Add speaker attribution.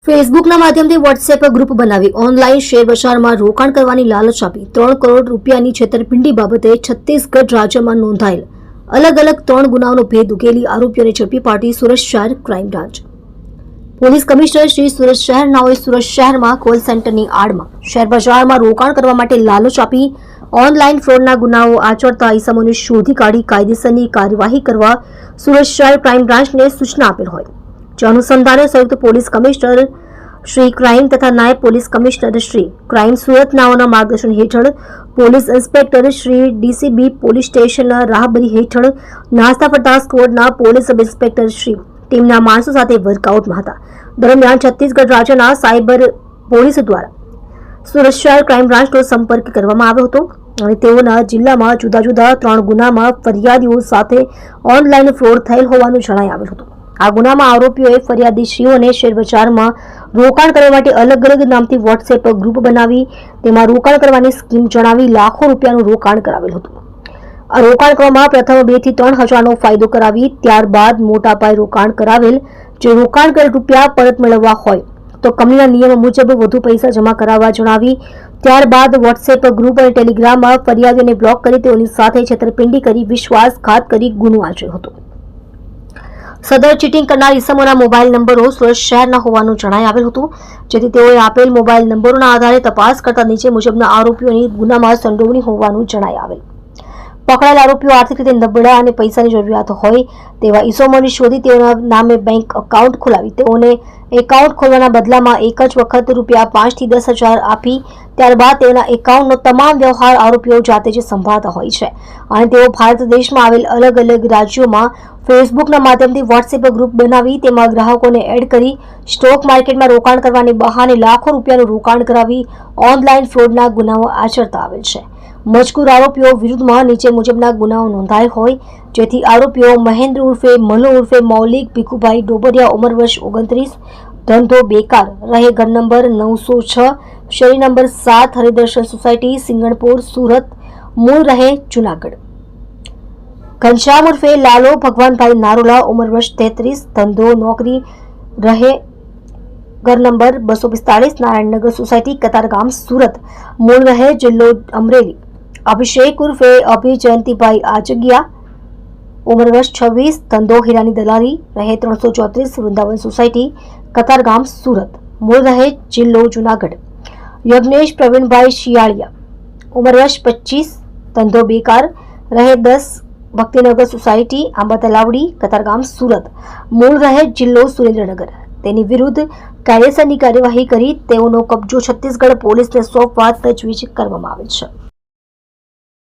Speaker 1: ફેસબુકના માધ્યમથી WhatsApp group બનાવી online share બજારમાં રોકાણ કરવાની લાલચ આપી 3 કરોડ રૂપિયાની છેતરપિંડી બાબતે છત્તીસગઢ રાજ્યમાં નોંધાયેલ અલગ અલગ 3 ગુનાઓનો ભેદ ઉકેલી આરોપીઓને ઝડપી પાડી સુરત શહેર crime branch police commissioner Shri Surat શહેરનાઓએ સુરત શહેરમાં કોલ સેન્ટરની આડમાં શેર બજારમાં રોકાણ કરવા માટે લાલચ આપી ઓનલાઈન ફ્રોડના ગુનાઓ આચરતા ઇસમોને શોધી કાઢી કાયદેસરની કાર્યવાહી કરવા સુરત શહેર ક્રાઇમ બ્રાન્ચને સૂચના આપેલ હોય જે અનુસંધાને સંયુક્ત પોલીસ કમિશનર શ્રી ક્રાઇમ તથા નાયબ પોલીસ કમિશનર શ્રી ક્રાઇમ સુરતનાઓના માર્ગદર્શન હેઠળ police inspector Shri DCB police station રાહબરી હેઠળ નાસ્તા ફરતા સ્ક્વોડના પોલીસ સબ ઇન્સ્પેક્ટર શ્રી ટીમના માણસો સાથે વર્કઆઉટમાં હતા. દરમિયાન છત્તીસગઢ રાજ્યના સાયબર પોલીસ દ્વારા સુરત શહેર ક્રાઇમ બ્રાન્ચનો સંપર્ક કરવામાં આવ્યો હતો અને તેઓના જિલ્લામાં જુદા જુદા 3 ગુનામાં ફરિયાદીઓ સાથે ઓનલાઈન ફ્રોડ થયેલ હોવાનું જણાઈ આવેલ હતું. આ ગુનામાં આરોપીઓએ ફરિયાદીશ્રીઓને શેરબજારમાં રોકાણ કરવા માટે અલગ અલગ નામથી વોટ્સએપ ગ્રુપ બનાવી તેમાં રોકાણ કરવાની સ્કીમ જણાવી લાખો રૂપિયાનું રોકાણ કરાવેલ હતું. આ રોકાણ કરવામાં પ્રથમ 2 થી 3 હજારનો ફાયદો કરાવી ત્યારબાદ મોટા પાયે રોકાણ કરાવેલ જે રોકાણ કરેલ રૂપિયા પરત મેળવવા હોય તો કંપનીના નિયમ મુજબ વધુ પૈસા જમા કરાવવા જણાવી ત્યારબાદ વોટ્સએપ ગ્રુપ અને ટેલિગ્રામમાં ફરિયાદીઓને બ્લોક કરી તેઓની સાથે છેતરપિંડી કરી વિશ્વાસઘાત કરી ગુનો આચર્યો હતો. સદર ચીટિંગ કરનાર ઇસમોના મોબાઈલ નંબરો સુરત શહેરના હોવાનું જણાઈ આવેલ હતું જેથી તેઓએ આપેલ મોબાઈલ નંબરોના આધારે તપાસ કરતા નીચે મુજબના આરોપીઓની ગુનામાં સંડોવણી હોવાનું જણાઈ આવેલ. પકડાયેલ આરોપીઓ આર્થિક રીતે નબળા અને પૈસાની જરૂરિયાત હોય તેવા ઇસમોને શોધી તેઓના નામે બેંક એકાઉન્ટ ખોલાવી તેઓને એકાઉન્ટ ખોલવાના બદલામાં એક જ વખત રૂપિયા 5 થી 10 હજાર આપી ત્યારબાદ તેઓના એકાઉન્ટનો તમામ વ્યવહાર આરોપીઓ જાતે જ સંભાળતા હોય છે અને તેઓ ભારત દેશમાં આવેલ અલગ અલગ રાજ્યોમાં ફેસબુકના માધ્યમથી વોટ્સએપ ગ્રુપ બનાવી તેમાં ગ્રાહકોને એડ કરી સ્ટોક માર્કેટમાં રોકાણ કરવાની બહાને લાખો રૂપિયાનું રોકાણ કરાવી ઓનલાઈન ફ્રોડના ગુનાઓ આચરતા આવેલ છે. મજકૂર આરોપીઓ વિરુદ્ધમાં નીચે મુજબના ગુનાઓ નોંધાયેલ હોય જેથી આરોપીઓ મહેન્દ્ર ઉર્ફે મનુ ઉર્ફે મૌલિક ભીખુભાઈ ડોબરિયા ઉંમર વર્ષ 29 ધંધો બેકાર રહે ઘર નંબર 906 શેરી નંબર 7 હરિદર્શન સોસાયટી સિંગણપુર સુરત મૂળ રહે જુનાગઢ. ઘનશ્યામ ઉર્ફે લાલો ભગવાનભાઈ નારોલા ઉંમર વર્ષ 33 ધંધો નોકરી રહે ઘર નંબર 245 નારાયણનગર સોસાયટી કતારગામ સુરત મૂળ રહે જિલ્લો અમરેલી. અભિષેક ઉર્ફે અભિ જયંતિભાઈ આજગિયા ઉંમર વર્ષ 26 ધંધો હીરાની દલાલી રહે 334 વૃંદાવન સોસાયટી કતારગામ સુરત મૂળ રહે જિલ્લો જુનાગઢ. યજ્ઞેશ પ્રવીણભાઈ શિયાળિયા ઉંમર વર્ષ 25 ધંધો બેકાર રહે 10 ભક્તિનગર સોસાયટી આંબા તલાવડી કતારગામ સુરત મૂળ રહે જિલ્લો સુરેન્દ્રનગર. તેની વિરુદ્ધ કાયદેસરની કાર્યવાહી કરી તેઓનો કબજો છત્તીસગઢ પોલીસને સોંપવા તજવીજ કરવામાં આવેલ છે.